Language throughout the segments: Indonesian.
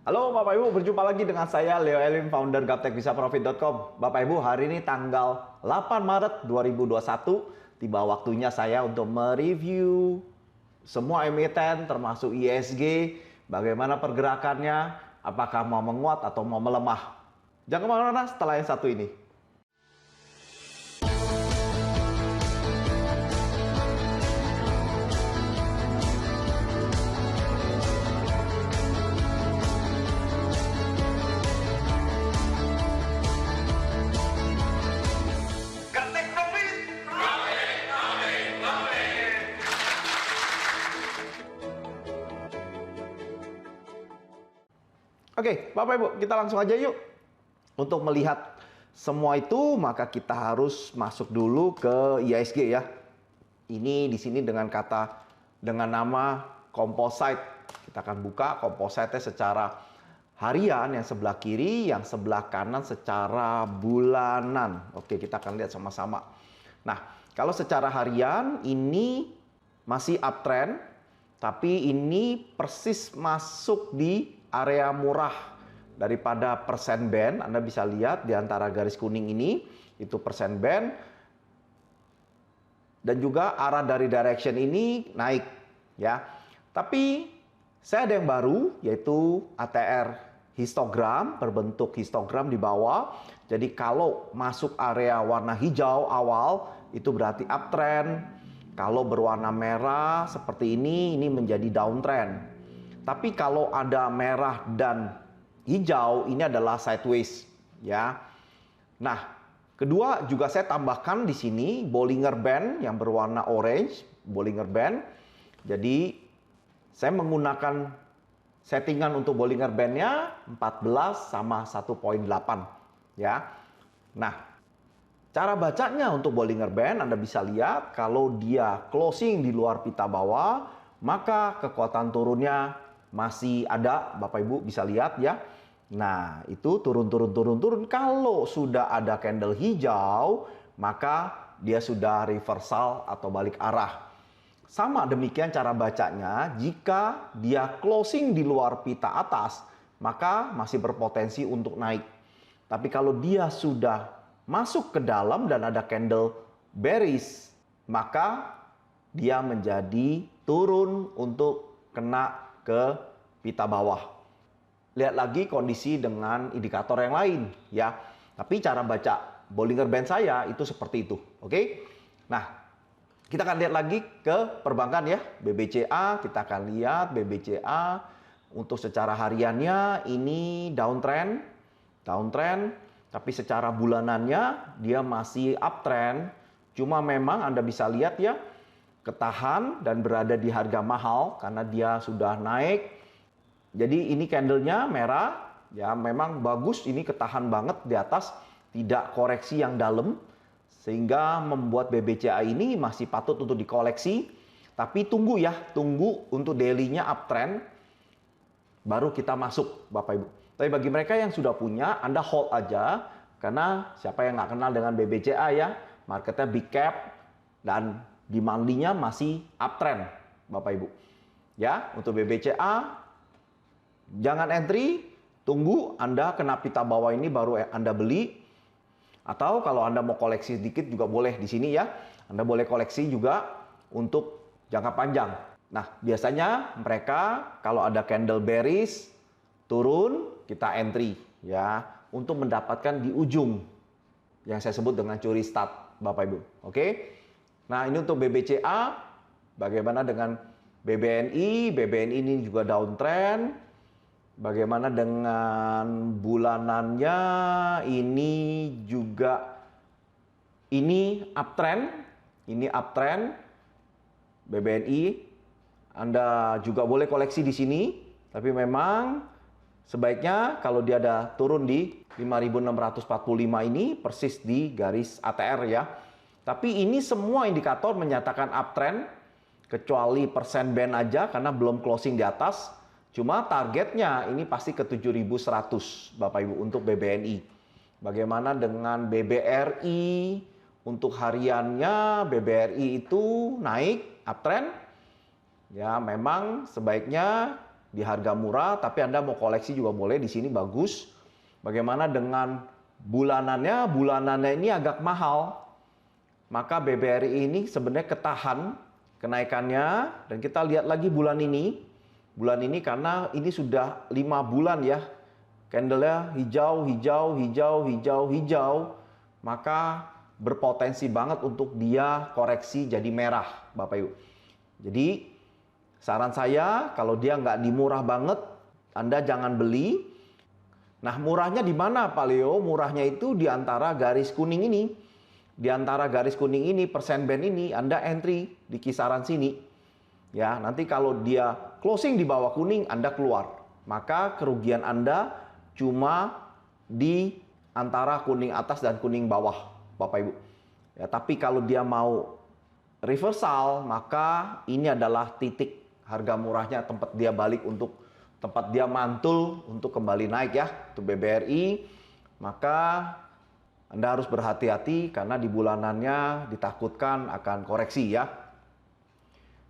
Halo Bapak Ibu, berjumpa lagi dengan saya Leo Elin, founder gaptekbisaprofit.com. Bapak Ibu, hari ini tanggal 8 Maret 2021, tiba waktunya saya untuk mereview semua emiten termasuk ISG, bagaimana pergerakannya, apakah mau menguat atau mau melemah. Jangan kemana-mana setelah yang satu ini. Oke, Bapak Ibu, kita langsung aja yuk. Untuk melihat semua itu, maka kita harus masuk dulu ke ISG ya. Ini di sini dengan nama composite. Kita akan buka composite-nya secara harian yang sebelah kiri, yang sebelah kanan secara bulanan. Oke, kita akan lihat sama-sama. Nah, kalau secara harian ini masih uptrend, tapi ini persis masuk di area murah daripada persen band. Anda bisa lihat di antara garis kuning ini, itu persen band. Dan juga arah dari direction ini naik ya. Tapi saya ada yang baru, yaitu ATR histogram, berbentuk histogram di bawah. Jadi kalau masuk area warna hijau awal, itu berarti uptrend. Kalau berwarna merah seperti ini menjadi downtrend. Tapi kalau ada merah dan hijau, ini adalah sideways ya. Nah, kedua juga saya tambahkan di sini Bollinger Band yang berwarna orange, Bollinger Band. Jadi saya menggunakan settingan untuk Bollinger Band-nya 14 sama 1.8 ya. Nah, cara bacanya untuk Bollinger Band Anda bisa lihat kalau dia closing di luar pita bawah, maka kekuatan turunnya masih ada, Bapak Ibu bisa lihat ya. Nah, itu turun. Kalau sudah ada candle hijau, maka dia sudah reversal atau balik arah. Sama demikian cara bacanya, jika dia closing di luar pita atas, maka masih berpotensi untuk naik. Tapi kalau dia sudah masuk ke dalam dan ada candle bearish, maka dia menjadi turun untuk kena ke pita bawah. Lihat lagi kondisi dengan indikator yang lain ya. Tapi cara baca Bollinger Band saya itu seperti itu. Oke. Nah, kita akan lihat lagi ke perbankan ya. BBCA, kita akan lihat BBCA untuk secara hariannya ini downtrend. Tapi secara bulanannya dia masih uptrend. Cuma memang Anda bisa lihat ya, ketahan dan berada di harga mahal karena dia sudah naik. Jadi ini candlenya merah ya, memang bagus, ini ketahan banget di atas, tidak koreksi yang dalam sehingga membuat BBCA ini masih patut untuk dikoleksi. Tapi tunggu untuk daily-nya uptrend baru kita masuk Bapak Ibu. Tapi bagi mereka yang sudah punya, Anda hold aja karena siapa yang nggak kenal dengan BBCA ya, marketnya big cap dan demand-nya masih uptrend Bapak Ibu. Ya, untuk BBCA jangan entry, tunggu Anda kena pita bawah ini baru Anda beli. Atau kalau Anda mau koleksi sedikit juga boleh di sini ya. Anda boleh koleksi juga untuk jangka panjang. Nah, biasanya mereka kalau ada candle bearish turun, kita entry ya untuk mendapatkan di ujung yang saya sebut dengan curi start Bapak Ibu. Oke? Nah, ini untuk BBCA, bagaimana dengan BBNI? BBNI ini juga downtrend. Bagaimana dengan bulanannya? Ini juga uptrend. Ini uptrend. BBNI, Anda juga boleh koleksi di sini, tapi memang sebaiknya kalau dia ada turun di 5.645 ini persis di garis ATR ya. Tapi ini semua indikator menyatakan uptrend, kecuali persen band aja karena belum closing di atas. Cuma targetnya ini pasti ke 7.100 Bapak Ibu untuk BBNI. Bagaimana dengan BBRI? Untuk hariannya BBRI itu naik, uptrend. Ya, memang sebaiknya di harga murah, tapi Anda mau koleksi juga boleh, di sini bagus. Bagaimana dengan bulanannya? Bulanannya ini agak mahal. Maka BBRI ini sebenarnya ketahan kenaikannya, dan kita lihat lagi bulan ini. Bulan ini karena ini sudah 5 bulan ya. Candle-nya hijau, hijau, hijau, hijau, hijau. Maka berpotensi banget untuk dia koreksi jadi merah, Bapak Ibu. Jadi saran saya, kalau dia nggak di murah banget, Anda jangan beli. Nah, murahnya di mana, Pak Leo? Murahnya itu di antara garis kuning ini. Di antara garis kuning ini, persen band ini, Anda entry di kisaran sini. Ya, nanti kalau dia closing di bawah kuning, Anda keluar. Maka kerugian Anda cuma di antara kuning atas dan kuning bawah, Bapak Ibu. Ya, tapi kalau dia mau reversal, maka ini adalah titik harga murahnya, tempat dia balik untuk tempat dia mantul untuk kembali naik ya, untuk BBRI. Maka Anda harus berhati-hati karena di bulanannya ditakutkan akan koreksi ya.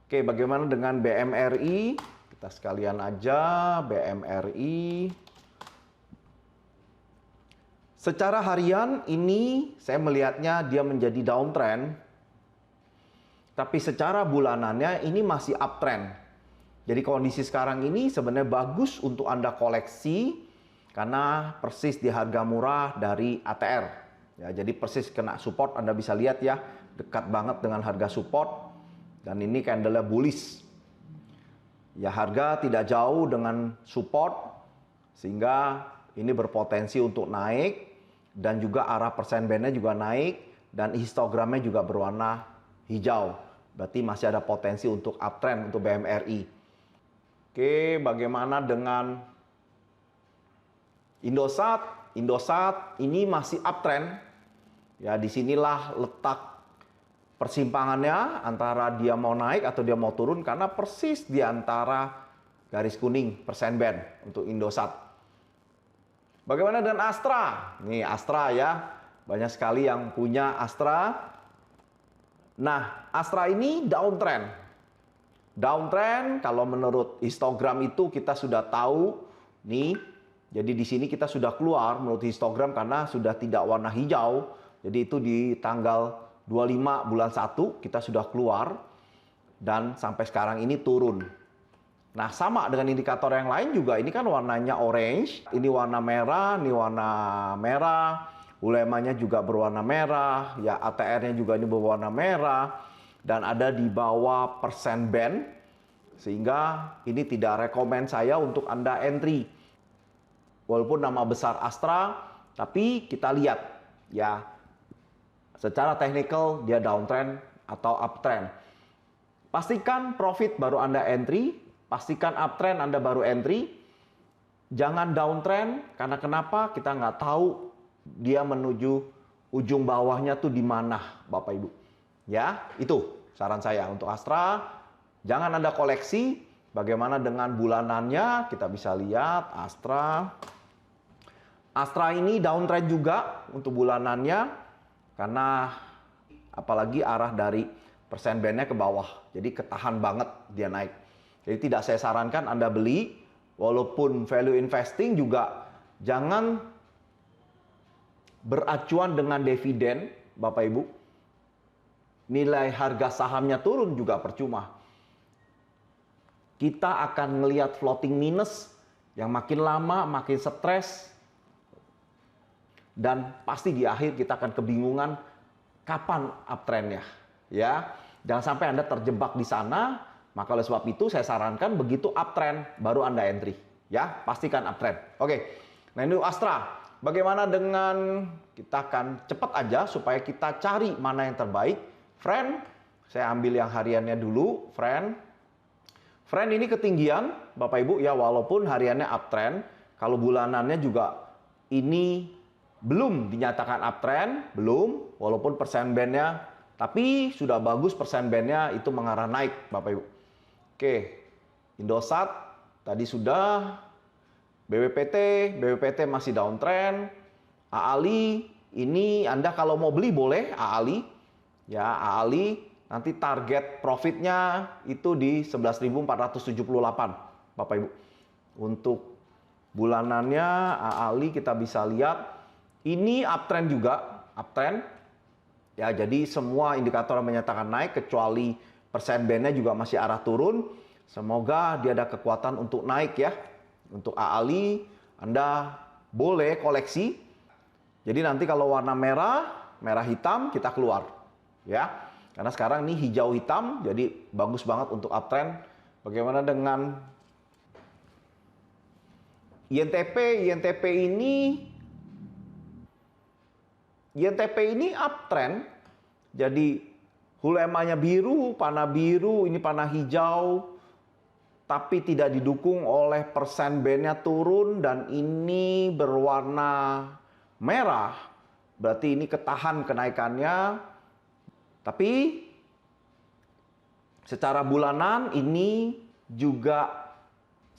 Oke, bagaimana dengan BMRI? Kita sekalian aja BMRI. Secara harian ini saya melihatnya dia menjadi downtrend. Tapi secara bulanannya ini masih uptrend. Jadi kondisi sekarang ini sebenarnya bagus untuk Anda koleksi karena persis di harga murah dari ATR. Ya, jadi persis kena support, Anda bisa lihat ya, dekat banget dengan harga support. Dan ini candle-nya bullish. Ya, harga tidak jauh dengan support sehingga ini berpotensi untuk naik, dan juga arah persen band-nya juga naik, dan histogramnya juga berwarna hijau. Berarti masih ada potensi untuk uptrend untuk BMRI. Oke, bagaimana dengan Indosat? Indosat ini masih uptrend. Ya, disinilah letak persimpangannya antara dia mau naik atau dia mau turun, karena persis di antara garis kuning persen band untuk Indosat. Bagaimana dengan Astra? Nih Astra ya, banyak sekali yang punya Astra. Nah, Astra ini downtrend. Downtrend kalau menurut histogram itu kita sudah tahu nih. Jadi di sini kita sudah keluar menurut histogram karena sudah tidak warna hijau. Jadi itu di tanggal 25 bulan 1 kita sudah keluar dan sampai sekarang ini turun. Nah, sama dengan indikator yang lain juga, ini kan warnanya orange, ini warna merah, ini warna merah. Ulemanya juga berwarna merah, ya ATR-nya juga ini berwarna merah, dan ada di bawah persen band, sehingga ini tidak rekomend saya untuk Anda entry. Walaupun nama besar Astra, tapi kita lihat ya, secara teknikal dia downtrend atau uptrend. Pastikan profit baru Anda entry, pastikan uptrend Anda baru entry. Jangan downtrend, karena kenapa? Kita nggak tahu dia menuju ujung bawahnya tuh di mana, Bapak Ibu. Ya, itu saran saya untuk Astra. Jangan Anda koleksi. Bagaimana dengan bulanannya? Kita bisa lihat Astra. Astra ini downtrend juga untuk bulanannya, karena apalagi arah dari persen bandnya ke bawah. Jadi ketahan banget dia naik. Jadi tidak saya sarankan Anda beli. Walaupun value investing juga jangan beracuan dengan dividen, Bapak Ibu. Nilai harga sahamnya turun juga percuma. Kita akan melihat floating minus yang makin lama makin stres, dan pasti di akhir kita akan kebingungan kapan uptrendnya. Ya, jangan sampai Anda terjebak di sana. Maka oleh sebab itu saya sarankan begitu uptrend baru Anda entry. Ya, pastikan uptrend. Oke. Nah, ini Astra. Bagaimana dengan, kita akan cepat aja supaya kita cari mana yang terbaik. Friend, saya ambil yang hariannya dulu. Friend ini ketinggian, Bapak Ibu ya, walaupun hariannya uptrend. Kalau bulanannya juga ini belum dinyatakan uptrend, belum, walaupun persen bandnya, tapi sudah bagus persen bandnya itu mengarah naik, Bapak Ibu. Oke, Indosat tadi sudah. BWPT masih downtrend. AALI ini Anda kalau mau beli boleh AALI. Ya, AALI nanti target profitnya itu di 11.478, Bapak Ibu. Untuk bulanannya AALI kita bisa lihat ini uptrend juga, uptrend. Ya, jadi semua indikator menyatakan naik kecuali persen bandnya juga masih arah turun. Semoga dia ada kekuatan untuk naik ya. Untuk AALI Anda boleh koleksi. Jadi nanti kalau warna merah, merah hitam kita keluar ya. Karena sekarang ini hijau hitam, jadi bagus banget untuk uptrend. Bagaimana dengan INTP? INTP ini uptrend. Jadi hulemanya biru, panah biru, ini panah hijau. Tapi tidak didukung oleh persen bandnya turun dan ini berwarna merah. Berarti ini ketahan kenaikannya. Tapi secara bulanan ini juga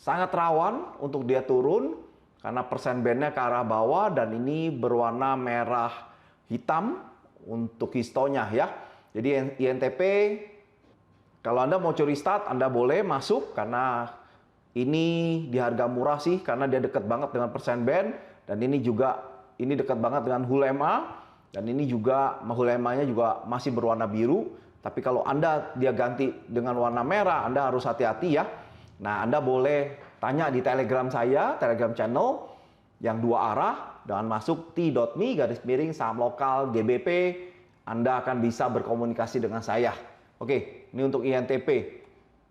sangat rawan untuk dia turun karena persen bandnya ke arah bawah dan ini berwarna merah hitam untuk histonya ya. Jadi INTP kalau Anda mau curi start Anda boleh masuk karena ini di harga murah sih karena dia dekat banget dengan persen band dan ini dekat banget dengan hulema. Dan ini juga hulemanya juga masih berwarna biru. Tapi kalau dia ganti dengan warna merah, Anda harus hati-hati ya. Nah, Anda boleh tanya di Telegram saya, Telegram channel yang 2 arah dengan masuk t.me/saham lokal GBP. Anda akan bisa berkomunikasi dengan saya. Oke, ini untuk INTP.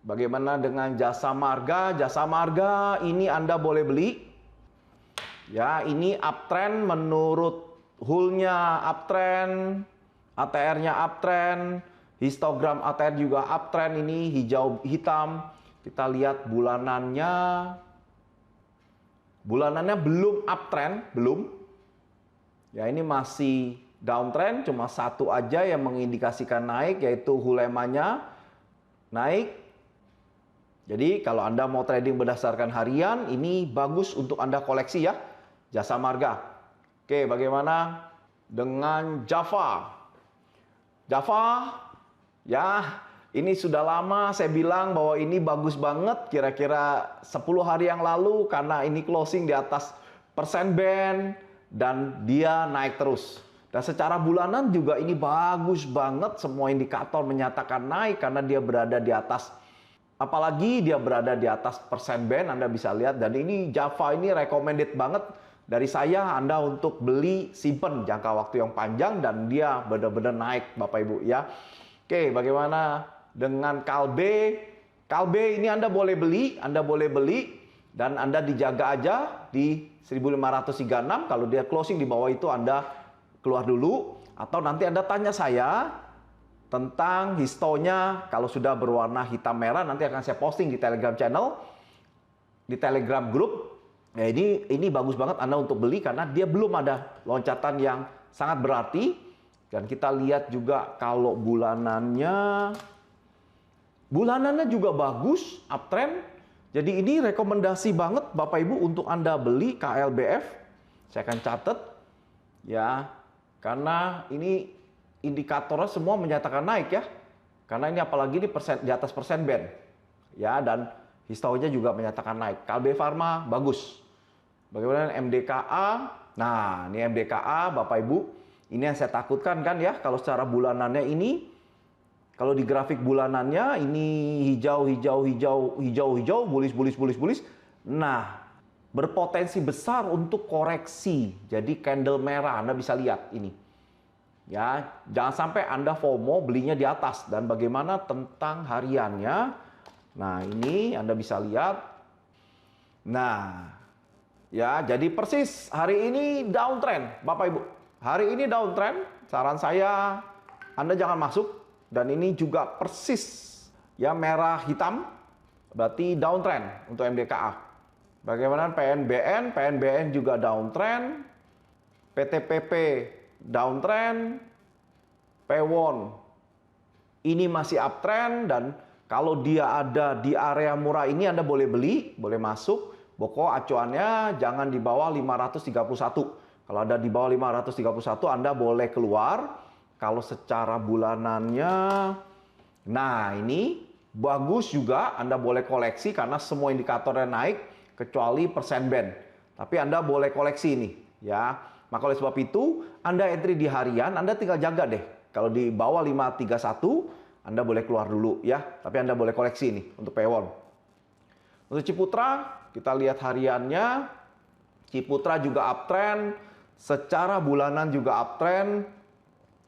Bagaimana dengan Jasa Marga? Jasa Marga ini Anda boleh beli. Ya, ini uptrend menurut Hull-nya uptrend, ATR-nya uptrend, histogram ATR juga uptrend, ini hijau hitam. Kita lihat bulanannya. Bulanannya belum uptrend, belum. Ya, ini masih downtrend, cuma satu aja yang mengindikasikan naik yaitu hulemanya naik. Jadi kalau Anda mau trading berdasarkan harian, ini bagus untuk Anda koleksi ya. Jasa Marga. Oke, bagaimana dengan Java? Java, ya ini sudah lama saya bilang bahwa ini bagus banget kira-kira 10 hari yang lalu karena ini closing di atas persen band dan dia naik terus. Dan secara bulanan juga ini bagus banget, semua indikator menyatakan naik karena dia berada di atas. Apalagi dia berada di atas persen band, Anda bisa lihat. Dan ini Java ini recommended banget dari saya Anda untuk beli simpen jangka waktu yang panjang dan dia benar-benar naik Bapak Ibu ya. Oke, bagaimana dengan Kalbe? Kalbe ini Anda boleh beli dan Anda dijaga aja di 1536. Kalau dia closing di bawah itu Anda keluar dulu atau nanti Anda tanya saya tentang histonya. Kalau sudah berwarna hitam merah nanti akan saya posting di Telegram channel, di Telegram group. Ya, ini bagus banget Anda untuk beli karena dia belum ada loncatan yang sangat berarti. Dan kita lihat juga kalau bulanannya juga bagus, uptrend. Jadi ini rekomendasi banget Bapak Ibu untuk Anda beli KLBF. Saya akan catat ya, karena ini indikatornya semua menyatakan naik ya. Karena ini apalagi di atas persen band. Ya, dan historinya juga menyatakan naik. Kalbe Farma bagus. Bagaimana MDKA? Nah, ini MDKA Bapak Ibu. Ini yang saya takutkan kan ya, kalau secara bulanannya ini, kalau di grafik bulanannya ini hijau, bullish. Nah, berpotensi besar untuk koreksi. Jadi candle merah, Anda bisa lihat ini. Ya, jangan sampai Anda FOMO belinya di atas. Dan bagaimana tentang hariannya? Nah, ini Anda bisa lihat. Nah, ya, jadi persis hari ini downtrend, Bapak Ibu. Hari ini downtrend, saran saya Anda jangan masuk. Dan ini juga persis ya merah hitam, berarti downtrend untuk MDKA. Bagaimana PNBN? PNBN juga downtrend, PTPP downtrend, Pewon ini masih uptrend dan kalau dia ada di area murah ini Anda boleh beli, boleh masuk. Pokok acuannya jangan di bawah 531. Kalau ada di bawah 531 Anda boleh keluar. Kalau secara bulanannya, nah ini bagus juga Anda boleh koleksi karena semua indikatornya naik. kecuali persen band. Tapi Anda boleh koleksi nih, ya. Maka oleh sebab itu, Anda entry di harian, Anda tinggal jaga deh. Kalau di bawah 531, Anda boleh keluar dulu ya. Tapi Anda boleh koleksi nih untuk Pewon. Untuk Ciputra, kita lihat hariannya. Ciputra juga uptrend, secara bulanan juga uptrend.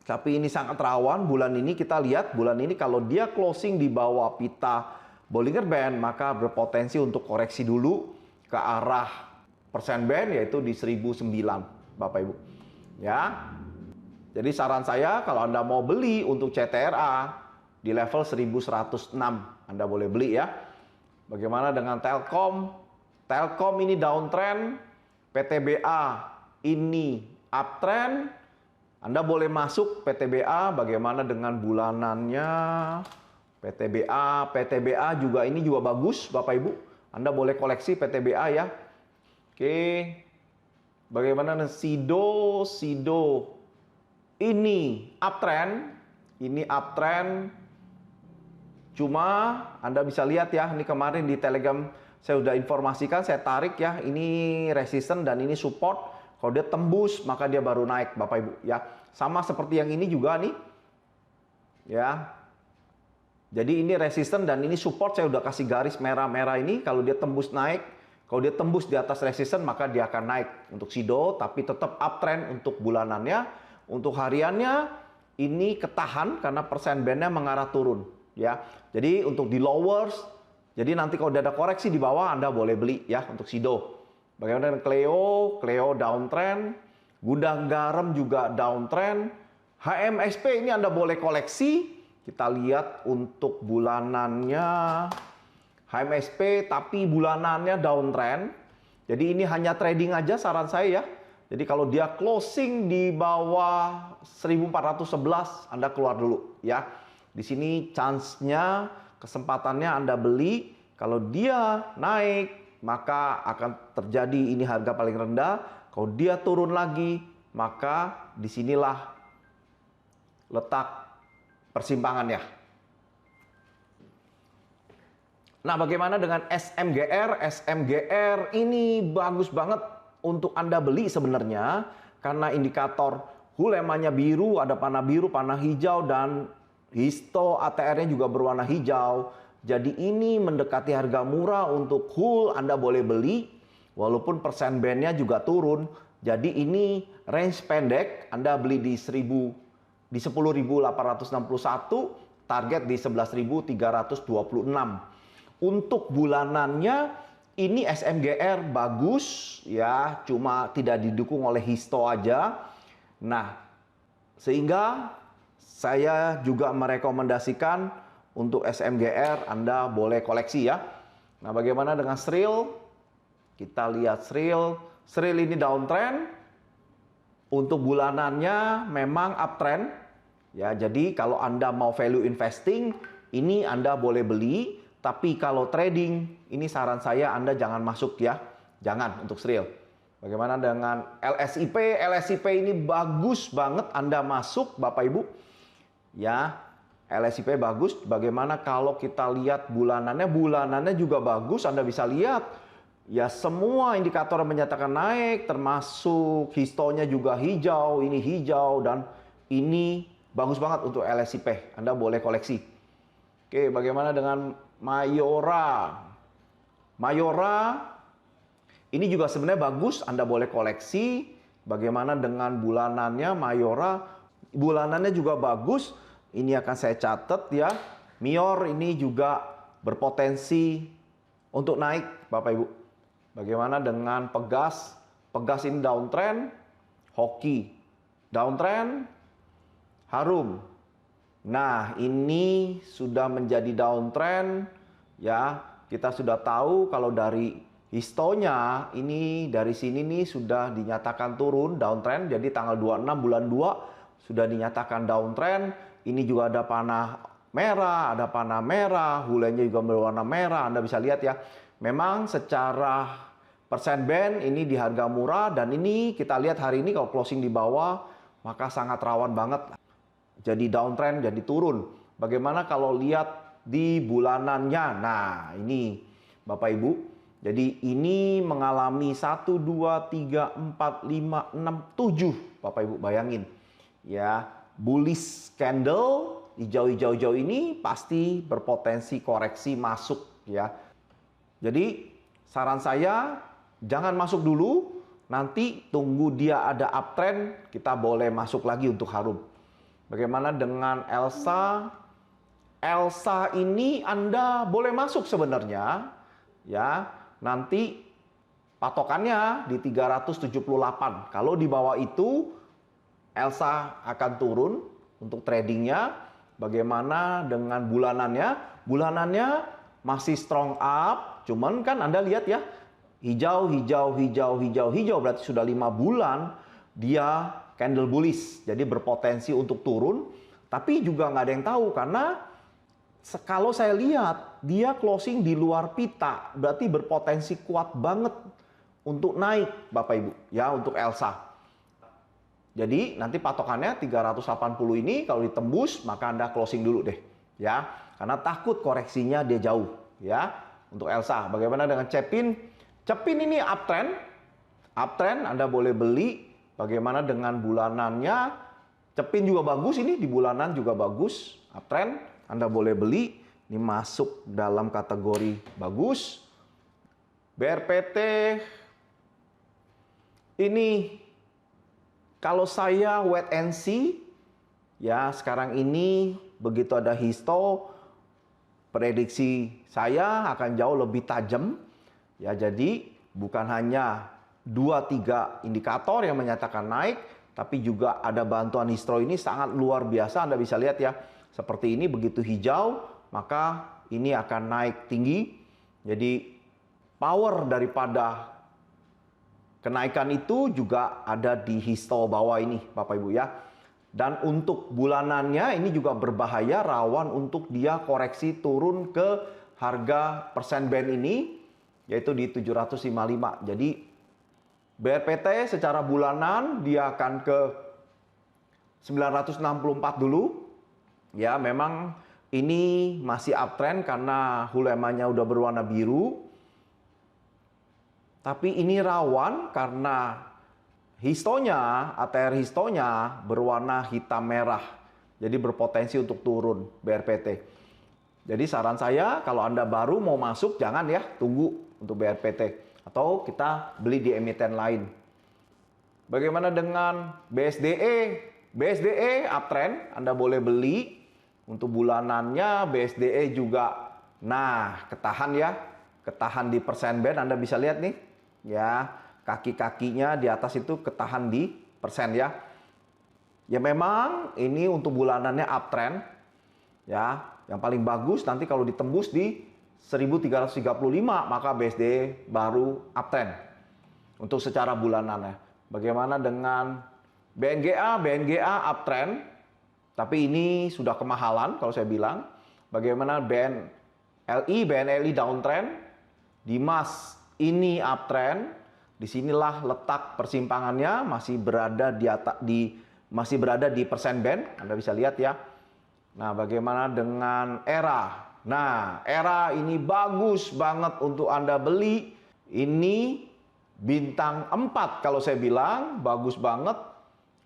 Tapi ini sangat rawan. Bulan ini kita lihat, bulan ini kalau dia closing di bawah pita Bollinger Band, maka berpotensi untuk koreksi dulu ke arah persen band, yaitu di 1009, Bapak Ibu. Ya. Jadi saran saya kalau Anda mau beli untuk CTRA di level 1106, Anda boleh beli ya. Bagaimana dengan Telkom? Telkom ini downtrend, PTBA ini uptrend. Anda boleh masuk PTBA. Bagaimana dengan bulanannya? PTBA juga ini juga bagus, Bapak Ibu. Anda boleh koleksi PTBA ya. Oke. Bagaimana dengan SIDO? SIDO ini uptrend. Ini uptrend. Cuma Anda bisa lihat ya, ini kemarin di Telegram saya sudah informasikan, saya tarik ya. Ini resisten dan ini support. Kalau dia tembus, maka dia baru naik, Bapak Ibu ya. Sama seperti yang ini juga nih. Ya. Jadi ini resisten dan ini support, saya udah kasih garis merah-merah ini. Kalau dia tembus naik, kalau dia tembus di atas resisten, maka dia akan naik untuk SIDO, tapi tetap uptrend untuk bulanannya. Untuk hariannya, ini ketahan karena persen bandnya mengarah turun. Ya, jadi untuk di lowers, jadi nanti kalau ada koreksi di bawah, Anda boleh beli ya untuk SIDO. Bagaimana dengan Cleo? Cleo downtrend. Gudang Garam juga downtrend. HMSP ini Anda boleh koleksi. Kita lihat untuk bulanannya HMSP, tapi bulanannya downtrend. Jadi ini hanya trading aja saran saya ya. Jadi kalau dia closing di bawah 1411, Anda keluar dulu ya. Di sini chance-nya, kesempatannya Anda beli. Kalau dia naik, maka akan terjadi ini harga paling rendah. Kalau dia turun lagi, maka disinilah letak persimpangannya. Nah, bagaimana dengan SMGR? SMGR ini bagus banget untuk Anda beli sebenarnya. Karena indikator hulemanya biru, ada panah biru, panah hijau, dan histo ATR-nya juga berwarna hijau. Jadi ini mendekati harga murah untuk HUL, Anda boleh beli. Walaupun persen band-nya juga turun. Jadi ini range pendek, Anda beli di 10.861, target di 11.326. Untuk bulanannya ini SMGR bagus ya, cuma tidak didukung oleh histo aja. Nah, sehingga saya juga merekomendasikan untuk SMGR Anda boleh koleksi ya. Nah, bagaimana dengan Sril? Kita lihat Sril. Sril ini downtrend. Untuk bulanannya memang uptrend. Ya, jadi kalau Anda mau value investing, ini Anda boleh beli. Tapi kalau trading, ini saran saya Anda jangan masuk ya. Jangan untuk Sril. Bagaimana dengan LSIP? LSIP ini bagus banget Anda masuk, Bapak Ibu. Ya, LSIP bagus. Bagaimana kalau kita lihat bulanannya? Bulanannya juga bagus, Anda bisa lihat. Ya, semua indikator menyatakan naik, termasuk histonya juga hijau, ini hijau, dan ini bagus banget untuk LSIP. Anda boleh koleksi. Oke, bagaimana dengan Mayora? Mayora ini juga sebenarnya bagus, Anda boleh koleksi. Bagaimana dengan bulanannya Mayora? Bulanannya juga bagus. Ini akan saya catat ya. Mior ini juga berpotensi untuk naik, Bapak Ibu. Bagaimana dengan Pegas? Pegas ini downtrend. Hoki downtrend. Harum. Nah, ini sudah menjadi downtrend ya. Kita sudah tahu kalau dari histonya ini dari sini nih sudah dinyatakan turun downtrend. Jadi tanggal 26 bulan 2 sudah dinyatakan downtrend. Ini juga ada panah merah, hulenya juga berwarna merah. Anda bisa lihat ya. Memang secara persen band ini di harga murah, dan ini kita lihat hari ini kalau closing di bawah maka sangat rawan banget jadi downtrend, jadi turun. Bagaimana kalau lihat di bulanannya? Nah, ini Bapak Ibu. Jadi ini mengalami 1, 2, 3, 4, 5, 6, 7. Bapak Ibu bayangin. Ya, bullish candle hijau-hijau ini pasti berpotensi koreksi masuk ya. Jadi saran saya jangan masuk dulu, nanti tunggu dia ada uptrend, kita boleh masuk lagi untuk harum. Bagaimana dengan Elsa? Elsa ini Anda boleh masuk sebenarnya ya. Nanti patokannya di 378. Kalau di bawah itu Elsa akan turun untuk tradingnya. Bagaimana dengan bulanannya? Bulanannya masih strong up. Cuman kan Anda lihat ya, hijau, hijau, hijau, hijau, hijau. Berarti sudah 5 bulan dia candle bullish. Jadi berpotensi untuk turun. Tapi juga nggak ada yang tahu karena kalau saya lihat dia closing di luar pita, berarti berpotensi kuat banget untuk naik Bapak Ibu ya untuk Elsa. Jadi nanti patokannya 380 ini kalau ditembus maka Anda closing dulu deh ya. Karena takut koreksinya dia jauh ya untuk Elsa. Bagaimana dengan Cepin? Cepin ini uptrend. Uptrend Anda boleh beli. Bagaimana dengan bulanannya? Cepin juga bagus ini, di bulanan juga bagus. Uptrend Anda boleh beli. Ini masuk dalam kategori bagus. BRPT ini kalau saya wait and see ya, sekarang ini begitu ada histo, prediksi saya akan jauh lebih tajam ya. Jadi bukan hanya 2-3 indikator yang menyatakan naik, tapi juga ada bantuan histo ini sangat luar biasa. Anda bisa lihat ya, seperti ini begitu hijau maka ini akan naik tinggi. Jadi power daripada kenaikan itu juga ada di histo bawah ini Bapak Ibu ya. Dan untuk bulanannya ini juga berbahaya, rawan untuk dia koreksi turun ke harga persen band ini, yaitu di 755. Jadi BRPT secara bulanan dia akan ke 964 dulu. Ya, memang ini masih uptrend karena hulemanya udah berwarna biru. Tapi ini rawan karena histonya, ATR histonya berwarna hitam merah. Jadi berpotensi untuk turun BRPT. Jadi saran saya kalau Anda baru mau masuk jangan ya, tunggu untuk BRPT. Atau kita beli di emiten lain. Bagaimana dengan BSDE? BSDE uptrend, Anda boleh beli. Untuk bulanannya BSDE juga, nah ketahan ya. Ketahan di persen band, Anda bisa lihat nih. Ya, kaki-kakinya di atas itu ketahan di persen ya. Ya memang ini untuk bulanannya uptrend. Ya, yang paling bagus nanti kalau ditembus di 1335 maka BSD baru uptrend untuk secara bulanannya. Bagaimana dengan BNGA? BNGA uptrend, tapi ini sudah kemahalan kalau saya bilang. Bagaimana BNLI? BNLI downtrend. Dimas ini uptrend. Disinilah letak persimpangannya, masih berada masih berada di persen band. Anda bisa lihat ya. Nah, bagaimana dengan ERA? Nah, ERA ini bagus banget untuk Anda beli. Ini bintang 4 kalau saya bilang, bagus banget.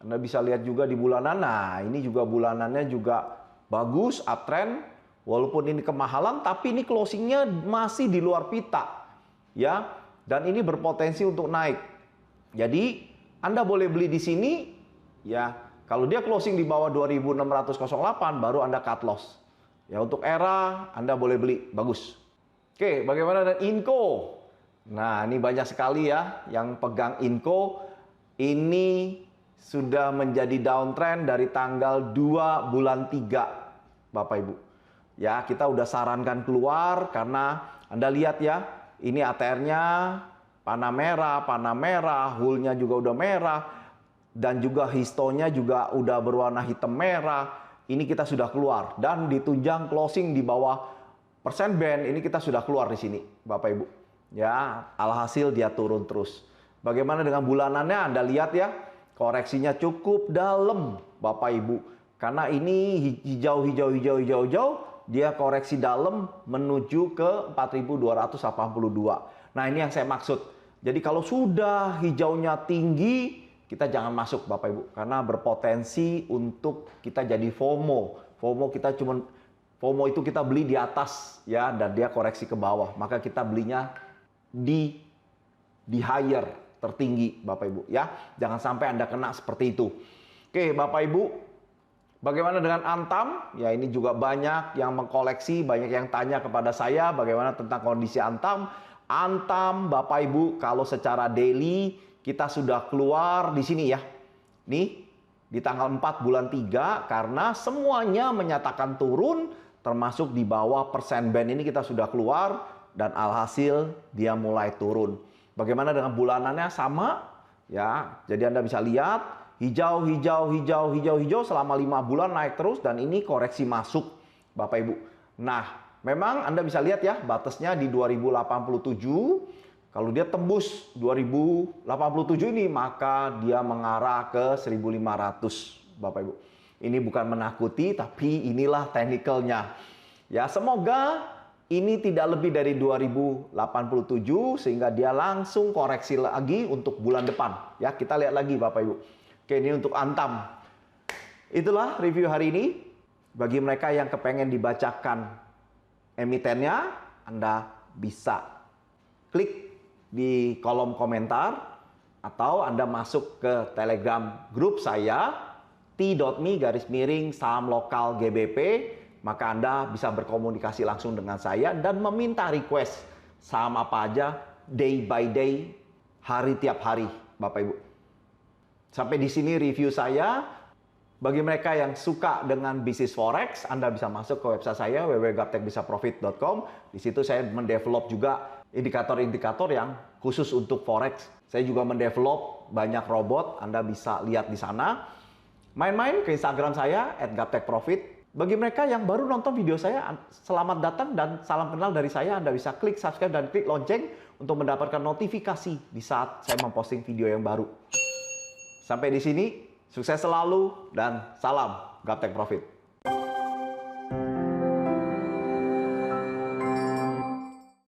Anda bisa lihat juga di bulanan. Nah, ini juga bulanannya juga bagus, uptrend. Walaupun ini kemahalan, tapi ini closingnya masih di luar pita. Ya, dan ini berpotensi untuk naik. Jadi, Anda boleh beli di sini. Ya, kalau dia closing di bawah 2608 baru Anda cut loss. Ya, untuk ERA Anda boleh beli, bagus. Oke, bagaimana dengan Inco? Nah, ini banyak sekali ya yang pegang Inco. Ini sudah menjadi downtrend dari tanggal 2 bulan 3, Bapak Ibu. Ya, kita udah sarankan keluar karena Anda lihat ya, ini ATR-nya panah merah, hull-nya juga udah merah. Dan juga histonya juga udah berwarna hitam merah. Ini kita sudah keluar dan ditunjang closing di bawah persen band. Ini kita sudah keluar di sini, Bapak Ibu. Ya, alhasil dia turun terus. Bagaimana dengan bulanannya? Anda lihat ya, koreksinya cukup dalam, Bapak Ibu. Karena ini hijau, dia koreksi dalam menuju ke 4282. Nah, ini yang saya maksud. Jadi kalau sudah hijaunya tinggi, kita jangan masuk Bapak Ibu. Karena berpotensi untuk kita jadi FOMO. FOMO itu kita beli di atas ya, dan dia koreksi ke bawah. Maka kita belinya di higher, tertinggi Bapak Ibu ya. Jangan sampai Anda kena seperti itu. Oke Bapak Ibu, bagaimana dengan Antam? Ya ini juga banyak yang mengkoleksi, banyak yang tanya kepada saya bagaimana tentang kondisi Antam. Antam Bapak Ibu, kalau secara daily kita sudah keluar di sini ya. Nih di tanggal 4 bulan 3 karena semuanya menyatakan turun, termasuk di bawah persen band ini kita sudah keluar dan alhasil dia mulai turun. Bagaimana dengan bulanannya? Sama ya. Jadi Anda bisa lihat hijau, hijau, hijau, hijau, hijau selama 5 bulan naik terus dan ini koreksi masuk Bapak Ibu. Nah, memang Anda bisa lihat ya batasnya di 2087. Kalau dia tembus 2087 ini maka dia mengarah ke 1500 Bapak Ibu. Ini bukan menakuti tapi inilah teknikalnya. Ya, semoga ini tidak lebih dari 2087 sehingga dia langsung koreksi lagi untuk bulan depan. Ya, kita lihat lagi Bapak Ibu. Oke, ini untuk Antam. Itulah review hari ini. Bagi mereka yang kepengen dibacakan emitennya, Anda bisa klik di kolom komentar atau Anda masuk ke Telegram grup saya t.me/saham lokal GBP. Maka Anda bisa berkomunikasi langsung dengan saya dan meminta request saham apa aja day by day, hari tiap hari, Bapak Ibu. Sampai di sini review saya. Bagi mereka yang suka dengan bisnis forex, Anda bisa masuk ke website saya www.gaptekbisaprofit.com. Di situ saya mendevelop juga indikator-indikator yang khusus untuk forex. Saya juga mendevelop banyak robot, Anda bisa lihat di sana. Main-main ke Instagram saya @gaptekprofit. Bagi mereka yang baru nonton video saya, selamat datang dan salam kenal dari saya. Anda bisa klik subscribe dan klik lonceng untuk mendapatkan notifikasi di saat saya memposting video yang baru. Sampai di sini, sukses selalu dan salam Gaptek Profit.